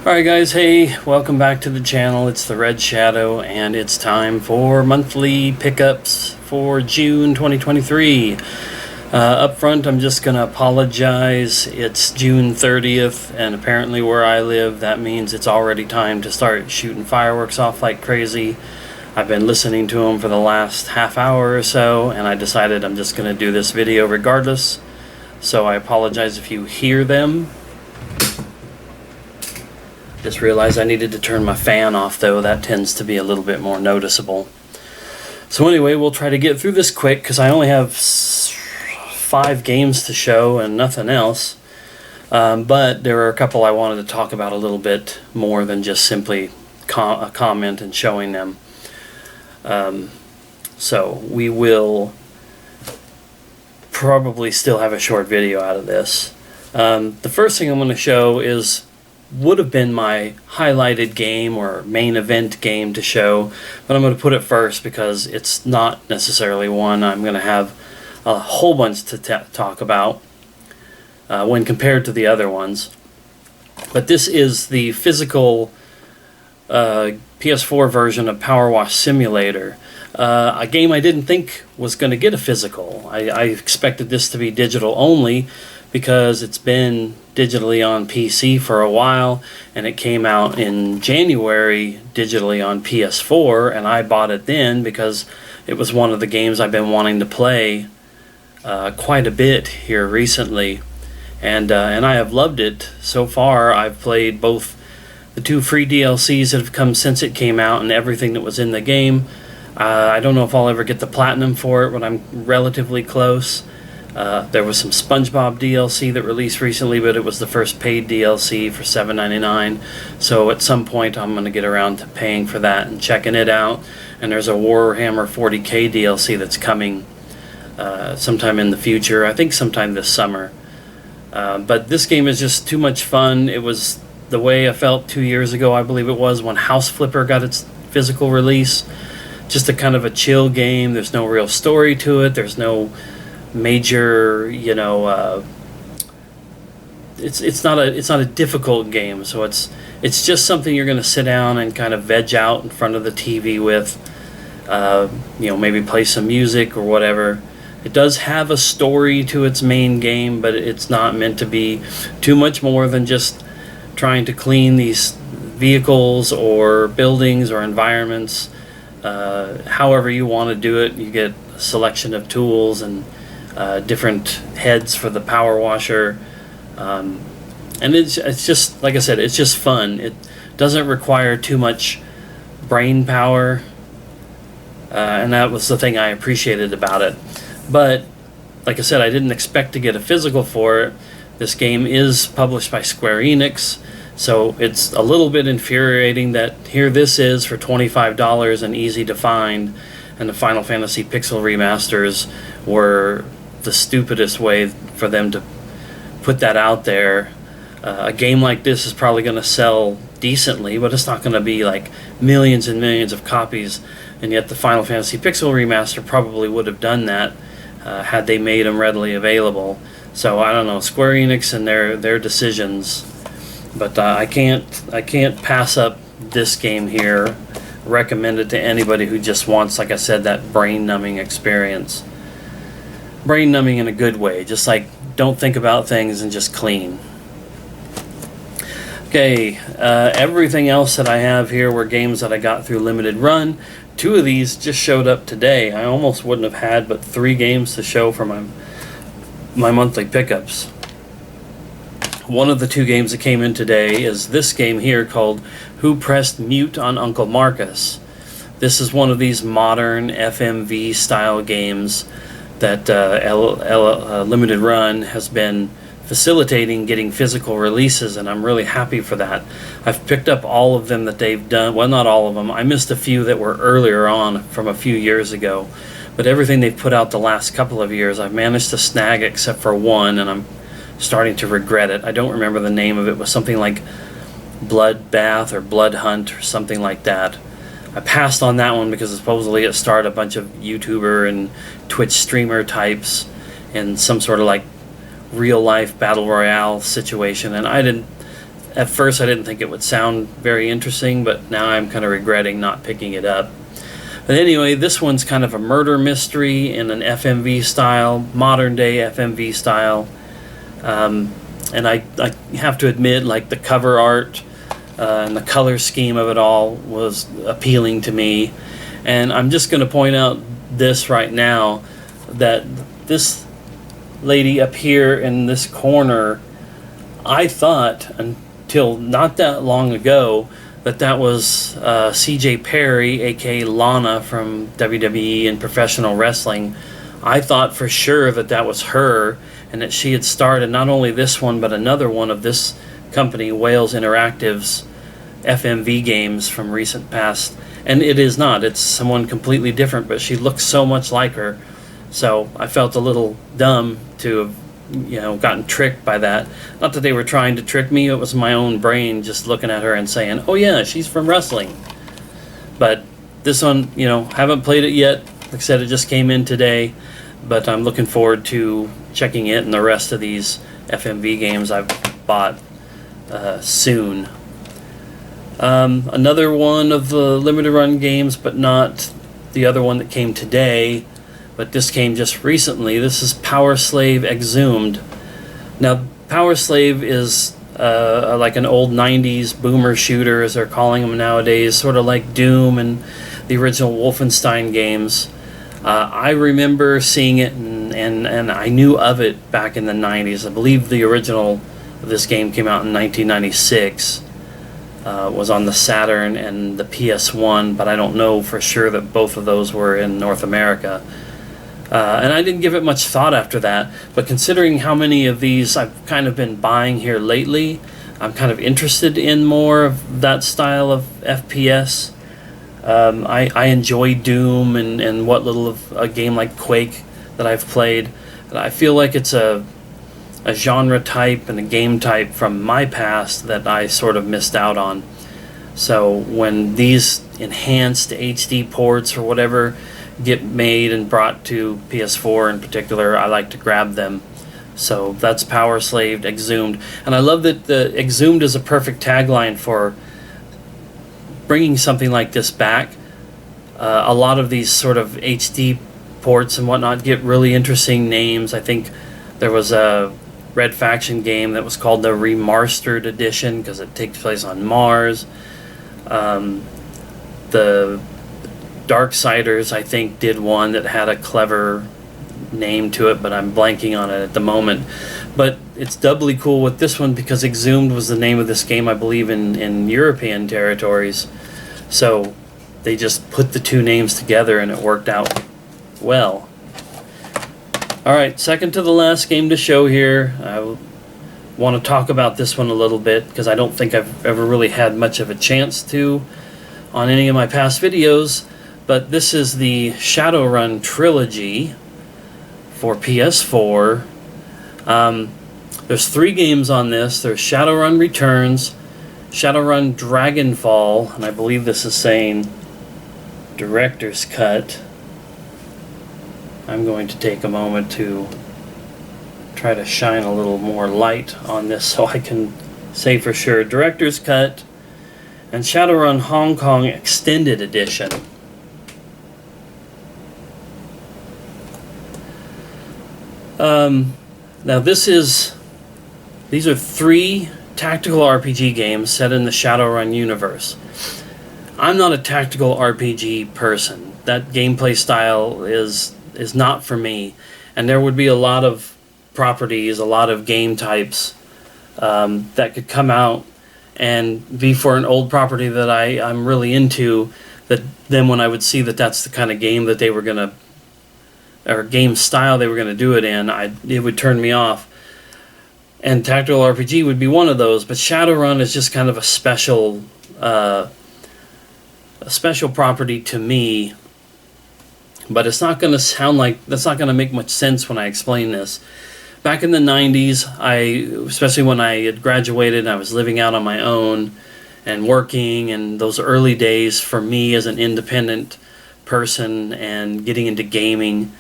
Alright guys, hey, welcome back to the channel. It's the Red Shadow and it's time for monthly pickups for June 2023. Up front, I'm just going to apologize. It's June 30th and apparently where I live that means it's already time to start shooting fireworks off like crazy. I've been listening to them for the last half hour or so and I decided I'm just going to do this video regardless. So I apologize if you hear them. Just realized I needed to turn my fan off though. That tends to be a little bit more noticeable. So anyway, we'll try to get through this quick because I only have 5 games to show and nothing else. But there are a couple I wanted to talk about a little bit more than just simply a comment and showing them. So we will probably still have a short video out of this. The first thing I'm going to show would have been my highlighted game or main event game to show, but I'm going to put it first because it's not necessarily one I'm going to have a whole bunch to talk about when compared to the other ones. But this is the physical PS4 version of Power Wash Simulator, a game I didn't think was going to get a physical. I expected this to be digital only because it's been digitally on PC for a while, and it came out in January digitally on PS4, and I bought it then because it was one of the games I've been wanting to play quite a bit here recently, and I have loved it so far. I've played both the 2 free DLCs that have come since it came out and everything that was in the game. I don't know if I'll ever get the platinum for it, but I'm relatively close. There was some SpongeBob DLC that released recently, but it was the first paid DLC for $7.99. So at some point I'm going to get around to paying for that and checking it out. And there's a Warhammer 40k DLC that's coming sometime in the future. I think sometime this summer. But this game is just too much fun. It was the way I felt 2 years ago, I believe it was, when House Flipper got its physical release. Just a kind of a chill game. There's no real story to it. There's no major, it's not a difficult game, so it's just something you're going to sit down and kind of veg out in front of the TV with, maybe play some music or whatever. It does have a story to its main game, but it's not meant to be too much more than just trying to clean these vehicles or buildings or environments. However you want to do it, you get a selection of tools and different heads for the power washer, and it's just, like I said, it's just fun. It doesn't require too much brain power, and that was the thing I appreciated about it. But like I said, I didn't expect to get a physical for it. This game is published by Square Enix, so it's a little bit infuriating that here this is for $25 and easy to find, and the Final Fantasy Pixel remasters were the stupidest way for them to put that out there. A game like this is probably going to sell decently, but it's not going to be like millions and millions of copies, and yet the Final Fantasy Pixel remaster probably would have done that had they made them readily available. So I don't know, Square Enix and their decisions, but I can't pass up this game here. Recommend it to anybody who just wants, like I said, that brain-numbing experience. Brain-numbing in a good way, just like don't think about things and just clean. Okay, everything else that I have here were games that I got through limited run. 2 of these just showed up today. I almost wouldn't have had but 3 games to show for my monthly pickups. One of the 2 games that came in today is this game here called Who Pressed Mute on Uncle Marcus. This is one of these modern FMV style games that Limited Run has been facilitating getting physical releases, and I'm really happy for that. I've picked up all of them that they've done. Well, not all of them. I missed a few that were earlier on from a few years ago, but everything they've put out the last couple of years I've managed to snag except for one, and I'm starting to regret it. I don't remember the name of it. It was something like Bloodbath or Blood Hunt or something like that. I passed on that one because supposedly it starred a bunch of YouTuber and Twitch streamer types in some sort of like real life battle royale situation, and I didn't at first I didn't think it would sound very interesting, but now I'm kind of regretting not picking it up. But anyway, this one's kind of a murder mystery in an FMV style, modern day FMV style. And I have to admit, like, the cover art and the color scheme of it all was appealing to me. And I'm just going to point out this right now, that this lady up here in this corner, I thought until not that long ago that was CJ Perry, aka Lana from WWE and professional wrestling. I thought for sure that was her, and that she had starred not only this one but another one of this company, Wales Interactive's FMV games from recent past. And it is not. It's someone completely different, but she looks so much like her. So I felt a little dumb to have, gotten tricked by that. Not that they were trying to trick me, it was my own brain just looking at her and saying, oh yeah, she's from wrestling. But this one, haven't played it yet. Like I said, it just came in today, but I'm looking forward to checking it and the rest of these FMV games I've bought soon. Another one of the limited run games, but not the other one that came today, but this came just recently. This is Power Slave Exhumed. Now, Power Slave is like an old 90s boomer shooter, as they're calling them nowadays, sort of like Doom and the original Wolfenstein games. I remember seeing it, and I knew of it back in the 90s. I believe the original of this game came out in 1996. Was on the Saturn and the PS1, but I don't know for sure that both of those were in North America. And I didn't give it much thought after that, but considering how many of these I've kind of been buying here lately, I'm kind of interested in more of that style of FPS. I enjoy Doom and what little of a game like Quake that I've played. And I feel like it's a genre type and a game type from my past that I sort of missed out on. So when these enhanced HD ports or whatever get made and brought to PS4 in particular, I like to grab them. So that's Power Slave Exhumed. And I love that the Exhumed is a perfect tagline for bringing something like this back. A lot of these sort of HD ports and whatnot get really interesting names. I think there was a Red Faction game that was called the Remastered Edition because it takes place on Mars. The Darksiders, I think, did one that had a clever name to it, but I'm blanking on it at the moment. But it's doubly cool with this one because Exhumed was the name of this game, I believe, in European territories. So they just put the two names together and it worked out well. Alright, second to the last game to show here. I want to talk about this one a little bit because I don't think I've ever really had much of a chance to on any of my past videos. But this is the Shadowrun trilogy for PS4. There's 3 games on this. There's Shadowrun Returns, Shadowrun Dragonfall, and I believe this is saying Director's Cut. I'm going to take a moment to try to shine a little more light on this so I can say for sure. Director's Cut and Shadowrun Hong Kong Extended Edition. Now these are 3 tactical RPG games set in the Shadowrun universe. I'm not a tactical RPG person. That gameplay style is not for me, and there would be a lot of properties, a lot of game types that could come out and be for an old property that I'm really into, that then when I would see that that's the kind of game that they were going to, or game style they were going to do it in, it would turn me off. And tactical RPG would be one of those, but Shadowrun is just kind of a special property to me. But it's not going to sound like, that's not going to make much sense when I explain this. Back in the 90s, especially when I had graduated and I was living out on my own and working, and those early days for me as an independent person and getting into gaming,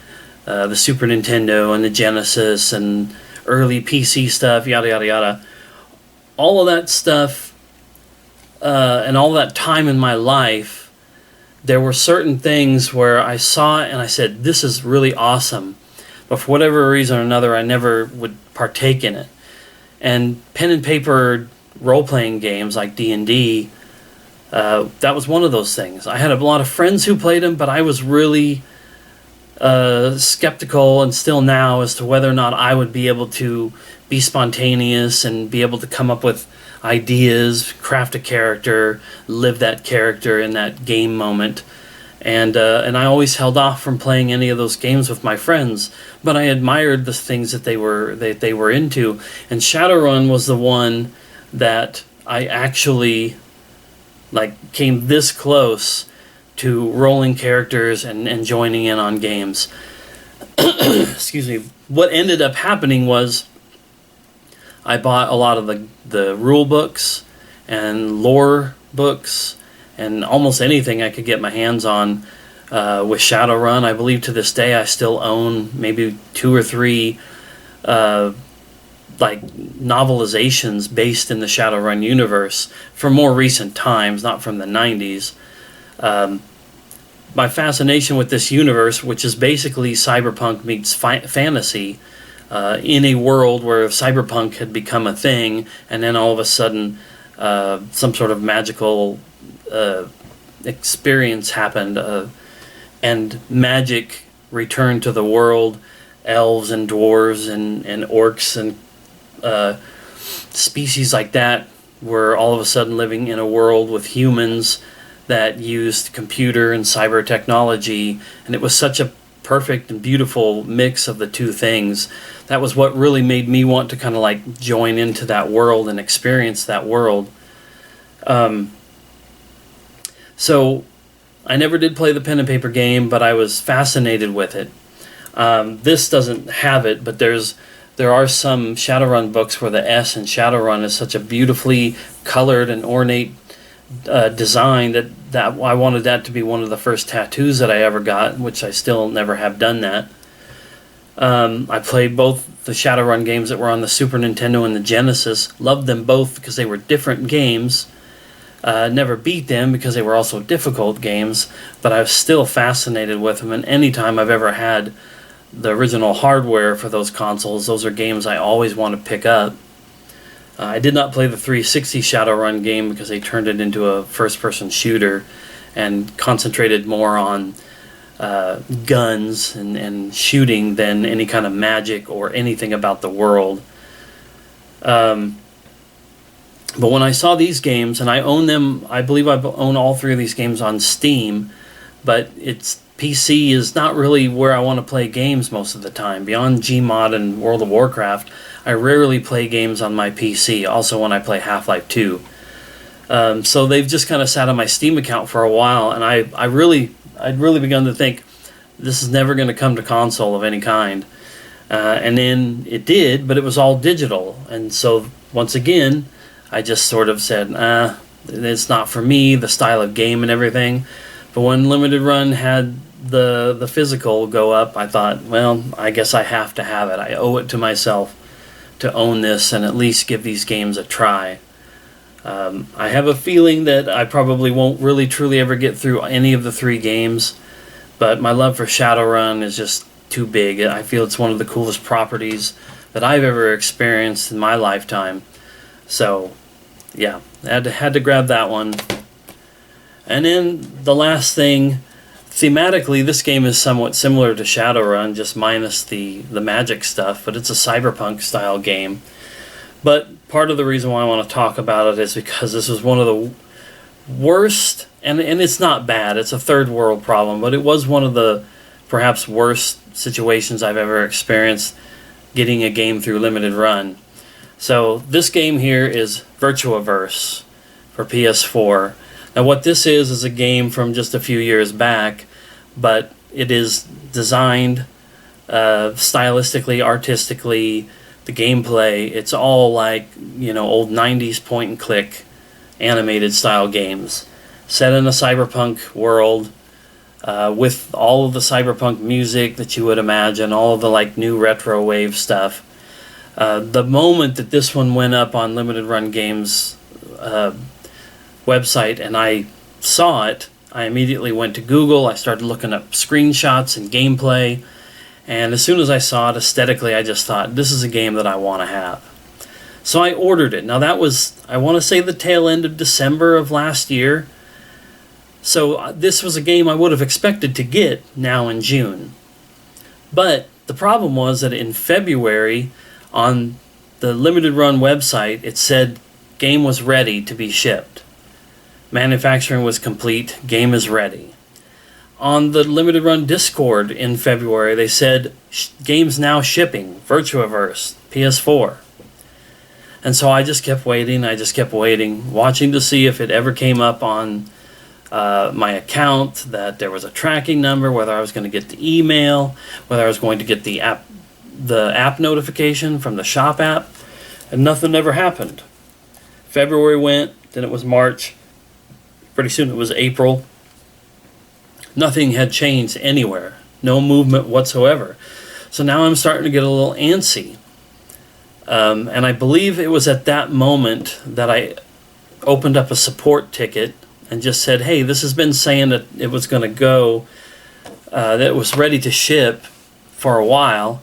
the Super Nintendo and the Genesis and early PC stuff, yada yada yada. all of that stuff and all that time in my life, there were certain things where I saw it and I said, this is really awesome. But for whatever reason or another, I never would partake in it. And pen and paper role-playing games like D&D, that was one of those things. I had a lot of friends who played them, but I was really skeptical, and still now, as to whether or not I would be able to be spontaneous and be able to come up with ideas, craft a character, live that character in that game moment. And I always held off from playing any of those games with my friends, but I admired the things that they were into. And Shadowrun was the one that I actually came this close to rolling characters and joining in on games. Excuse me. What ended up happening was I bought a lot of the rule books and lore books and almost anything I could get my hands on with Shadowrun. I believe to this day I still own maybe 2 or 3 novelizations based in the Shadowrun universe from more recent times, not from the 90s. My fascination with this universe, which is basically cyberpunk meets fantasy, in a world where cyberpunk had become a thing, and then all of a sudden some sort of magical experience happened, and magic returned to the world. Elves and dwarves and orcs and species like that were all of a sudden living in a world with humans that used computer and cyber technology, and it was such a perfect and beautiful mix of the two things. That was what really made me want to kind of join into that world and experience that world. So I never did play the pen and paper game, but I was fascinated with it. This doesn't have it, but there are some Shadowrun books where the S in Shadowrun is such a beautifully colored and ornate design that I wanted that to be one of the first tattoos that I ever got, which I still never have done that. I played both the Shadowrun games that were on the Super Nintendo and the Genesis. Loved them both because they were different games. Never beat them because they were also difficult games, but I was still fascinated with them, and anytime I've ever had the original hardware for those consoles, those are games I always want to pick up. I did not play the 360 Shadowrun game because they turned it into a first-person shooter and concentrated more on guns and shooting than any kind of magic or anything about the world. But when I saw these games, and I own them, I believe I own all 3 of these games on Steam, but it's PC is not really where I want to play games most of the time. Beyond Gmod and World of Warcraft, I rarely play games on my PC, also when I play Half-Life 2. So they've just kind of sat on my Steam account for a while, and I'd really begun to think, this is never going to come to console of any kind. And then it did, but it was all digital. And so, once again, I just sort of said, it's not for me, the style of game and everything. But when Limited Run had the physical go up, I thought, well, I guess I have to have it. I owe it to myself to own this and at least give these games a try. I have a feeling that I probably won't really truly ever get through any of the 3 games, but my love for Shadowrun is just too big. I feel it's one of the coolest properties that I've ever experienced in my lifetime. So, yeah, I had to grab that one. And then the last thing, thematically, this game is somewhat similar to Shadowrun, just minus the magic stuff, but it's a cyberpunk style game. But part of the reason why I want to talk about it is because this is one of the worst, and it's not bad, it's a third world problem, but it was one of the perhaps worst situations I've ever experienced getting a game through Limited Run. So this game here is Virtuaverse for PS4. Now what this is a game from just a few years back, but it is designed stylistically, artistically, the gameplay, it's all like, old 90s point and click animated style games set in a cyberpunk world, with all of the cyberpunk music that you would imagine, all of the new retro wave stuff. The moment that this one went up on Limited Run Games website and I saw it, I immediately went to Google. I started looking up screenshots and gameplay. And as soon as I saw it aesthetically, I just thought, this is a game that I want to have. So I ordered it. Now that was, I want to say, the tail end of December of last year. So this was a game I would have expected to get now in June. But the problem was that in February, on the Limited Run website, it said game was ready to be shipped. Manufacturing was complete, game is ready. On the Limited Run Discord in February, they said, game's now shipping, Virtuaverse, PS4. And so I just kept waiting, watching to see if it ever came up on my account, that there was a tracking number, whether I was going to get the email, whether I was going to get the app notification from the shop app, and nothing ever happened. February went, then it was March, pretty soon it was April. Nothing had changed anywhere, no movement whatsoever. So now I'm starting to get a little antsy. And I believe it was at that moment that I opened up a support ticket and just said, hey, this has been saying that it was going to go, that it was ready to ship for a while.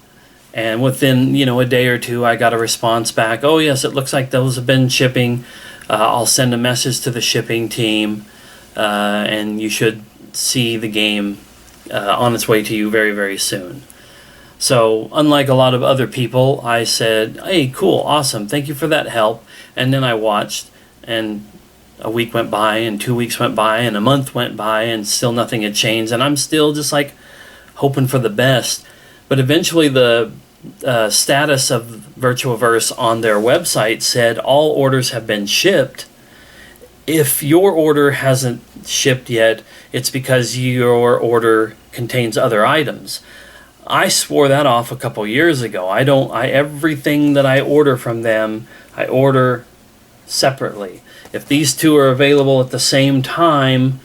And within, a day or two, I got a response back. Oh, yes, it looks like those have been shipping. I'll send a message to the shipping team, and you should see the game on its way to you very, very soon. So, unlike a lot of other people, I said, hey, cool, awesome, thank you for that help. And then I watched, and a week went by, and 2 weeks went by, and a month went by, and still nothing had changed. And I'm still just like hoping for the best. But eventually the status of Virtuaverse on their website said all orders have been shipped. If your order hasn't shipped yet, it's because your order contains other items. I swore that off a couple years ago. Everything that I order from them, I order separately. If these two are available at the same time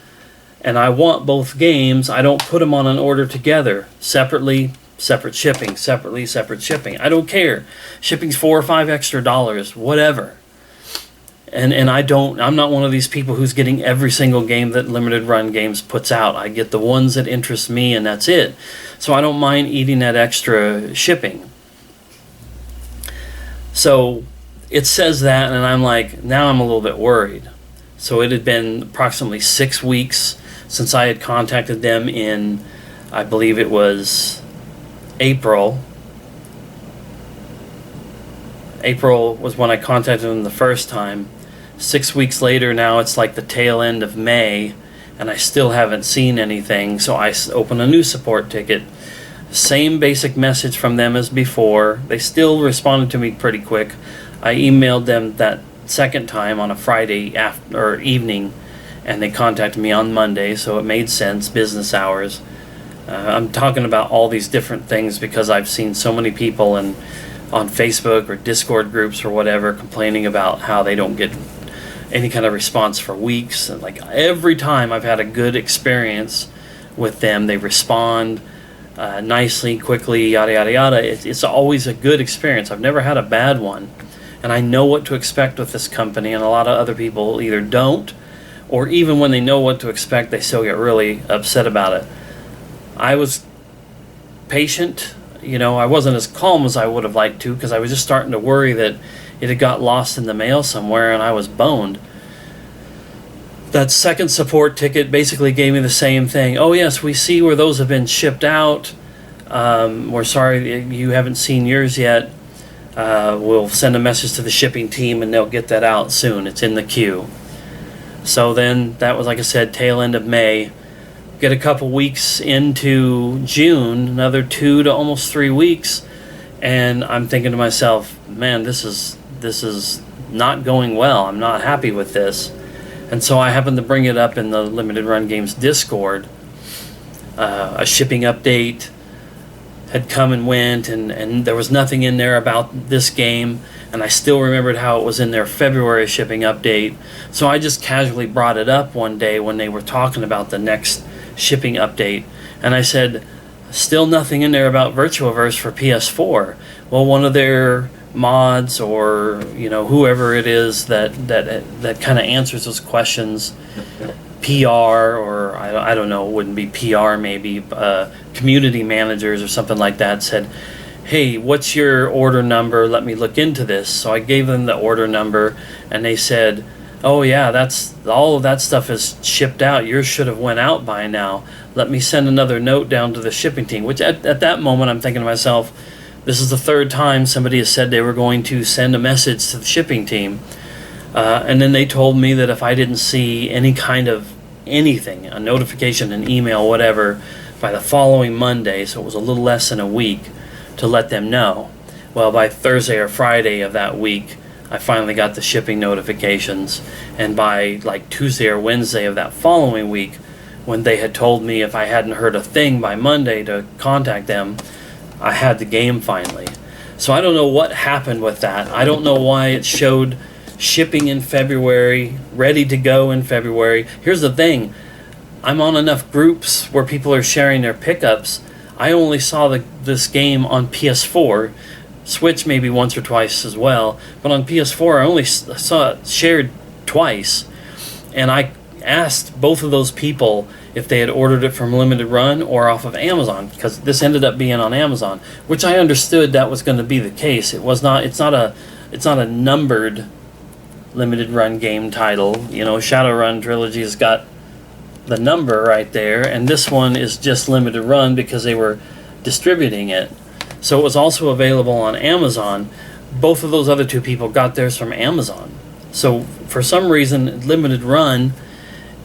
and I want both games, I don't put them on an order together. Separately, separate shipping. Separately, separate shipping. I don't care. Shipping's $4 or $5 extra, whatever. And I'm not one of these people who's getting every single game that Limited Run Games puts out. I get the ones that interest me, and that's it. So I don't mind eating that extra shipping. So it says that, and I'm like, now I'm a little bit worried. So it had been approximately 6 weeks since I had contacted them in, I believe it was April. April was when I contacted them the first time. 6 weeks later, now it's like the tail end of May, and I still haven't seen anything. So I open a new support ticket. Same basic message from them as before. They still responded to me pretty quick. I emailed them that second time on a Friday evening, and they contacted me on Monday, so it made sense, business hours. I'm talking about all these different things because I've seen so many people on Facebook or Discord groups or whatever complaining about how they don't get any kind of response for weeks. And like every time I've had a good experience with them, they respond nicely, quickly, yada yada yada. It's always a good experience. I've never had a bad one, and I know what to expect with this company, and a lot of other people either don't, or even when they know what to expect, they still get really upset about it. I was patient. I wasn't as calm as I would have liked to, because I was just starting to worry that it had got lost in the mail somewhere and I was boned. That second support ticket basically gave me the same thing. Oh yes, we see where those have been shipped out. We're sorry you haven't seen yours yet. We'll send a message to the shipping team and they'll get that out soon. It's in the queue. So then that was, like I said, tail end of May. Get a couple weeks into June, another 2 to almost 3 weeks, and I'm thinking to myself, man, this is not going well. I'm not happy with this. And so I happened to bring it up in the Limited Run Games Discord. A shipping update had come and went, and there was nothing in there about this game, and I still remembered how it was in their February shipping update. So I just casually brought it up one day when they were talking about the next shipping update, and I said, still nothing in there about Virtuaverse for PS4. Well, one of their mods or whoever it is that kind of answers those questions, PR, or I don't know, it wouldn't be PR, maybe community managers or something like that, said, hey, what's your order number? Let me look into this. So I gave them the order number, and they said, oh yeah, that's all of that stuff is shipped out. Yours should have went out by now. Let me send another note down to the shipping team. Which at that moment I'm thinking to myself, this is the third time somebody has said they were going to send a message to the shipping team. And then they told me that if I didn't see any kind of anything, a notification, an email, whatever, by the following Monday, so it was a little less than a week, to let them know. Well, by Thursday or Friday of that week, I finally got the shipping notifications, and by like Tuesday or Wednesday of that following week, when they had told me if I hadn't heard a thing by Monday to contact them, I had the game finally. So I don't know what happened with that. I don't know why it showed shipping in February, ready to go in February. Here's the thing, I'm on enough groups where people are sharing their pickups. I only saw this game on PS4, Switch maybe once or twice as well, but on PS4 I only saw it shared twice, and I asked both of those people if they had ordered it from Limited Run or off of Amazon, because this ended up being on Amazon, which I understood that was going to be the case. It's not a numbered Limited Run game title. Shadowrun Trilogy has got the number right there, and this one is just Limited Run because they were distributing it. So it was also available on Amazon. Both of those other two people got theirs from Amazon. So for some reason, Limited Run,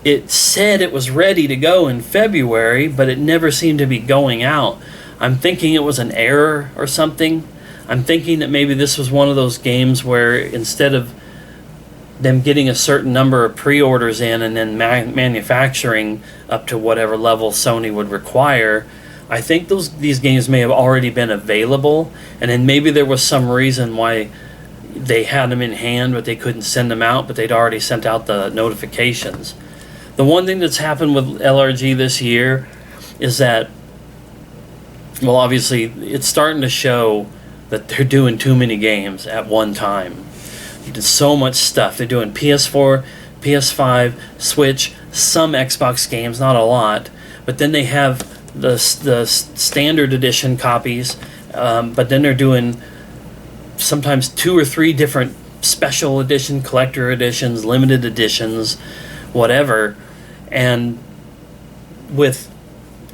it said it was ready to go in February, but it never seemed to be going out. I'm thinking it was an error or something. I'm thinking that maybe this was one of those games where instead of them getting a certain number of pre-orders in and then manufacturing up to whatever level Sony would require, I think these games may have already been available, and then maybe there was some reason why they had them in hand but they couldn't send them out, but they'd already sent out the notifications. The one thing that's happened with LRG this year is that, well, obviously it's starting to show that they're doing too many games at one time. They did so much stuff. They're doing PS4, PS5, Switch, some Xbox games, not a lot, but then they have the standard edition copies, but then they're doing sometimes 2 or 3 different special edition, collector editions, limited editions, whatever. And with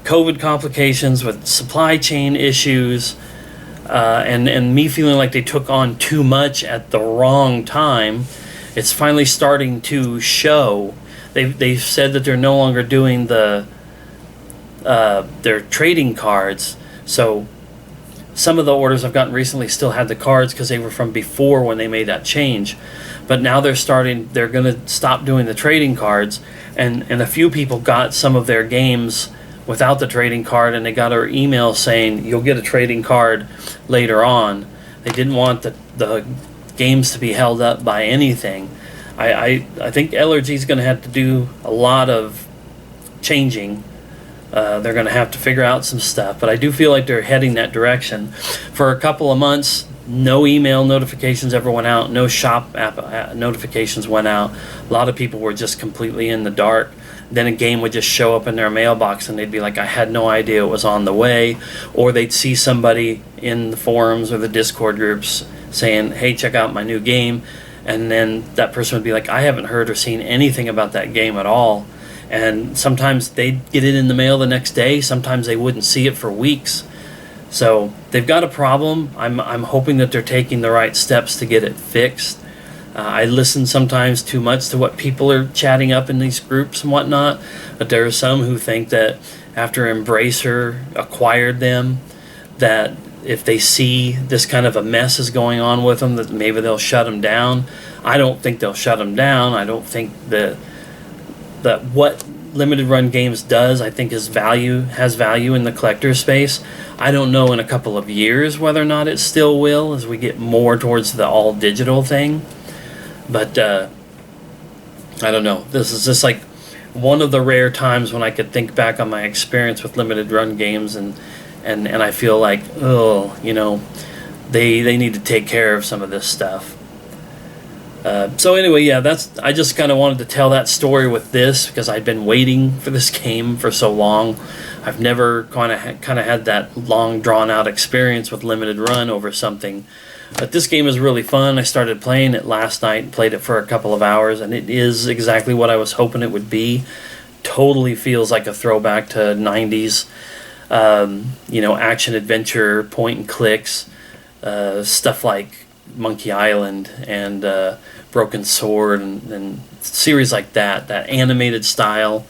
COVID complications, with supply chain issues, and me feeling like they took on too much at the wrong time, it's finally starting to show. They've said that they're no longer doing their trading cards. So some of the orders I've gotten recently still had the cards because they were from before when they made that change. But now they're going to stop doing the trading cards, and a few people got some of their games without the trading card, and they got our email saying you'll get a trading card later on. They didn't want the games to be held up by anything. I think LRG is going to have to do a lot of changing. They're going to have to figure out some stuff, but I do feel like they're heading that direction. For a couple of months, no email notifications ever went out, no shop app notifications went out. A lot of people were just completely in the dark. Then a game would just show up in their mailbox and they'd be like, I had no idea it was on the way. Or they'd see somebody in the forums or the Discord groups saying, hey, check out my new game. And then that person would be like, I haven't heard or seen anything about that game at all. And sometimes they'd get it in the mail the next day. Sometimes they wouldn't see it for weeks. So they've got a problem. I'm hoping that they're taking the right steps to get it fixed. I listen sometimes too much to what people are chatting up in these groups and whatnot, but there are some who think that after Embracer acquired them, that if they see this kind of a mess is going on with them, that maybe they'll shut them down. I don't think they'll shut them down. I don't think that what Limited Run Games does, I think has value in the collector space. I don't know in a couple of years whether or not it still will as we get more towards the all digital thing. But I don't know. This is just like one of the rare times when I could think back on my experience with Limited Run Games, and I feel like, they need to take care of some of this stuff. So anyway, yeah, I just kind of wanted to tell that story with this because I'd been waiting for this game for so long. I've never kind of had that long drawn out experience with limited run over something. But this game is really fun. I started playing it last night, played it for a couple of hours, and it is exactly what I was hoping it would be. Totally feels like a throwback to 90s, action adventure, point and clicks, stuff like Monkey Island and Broken Sword and series like that animated style,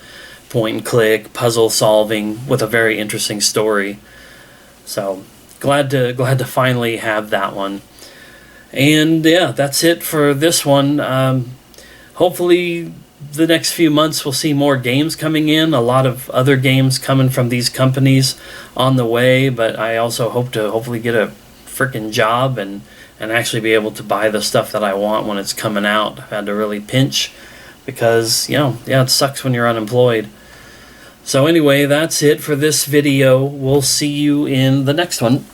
point and click, puzzle solving with a very interesting story. So glad to finally have that one. And yeah, that's it for this one. Hopefully the next few months we'll see more games coming in, a lot of other games coming from these companies on the way, but I also hope to hopefully get a freaking job and actually be able to buy the stuff that I want when it's coming out. I've had to really pinch because, it sucks when you're unemployed. So anyway, that's it for this video. We'll see you in the next one.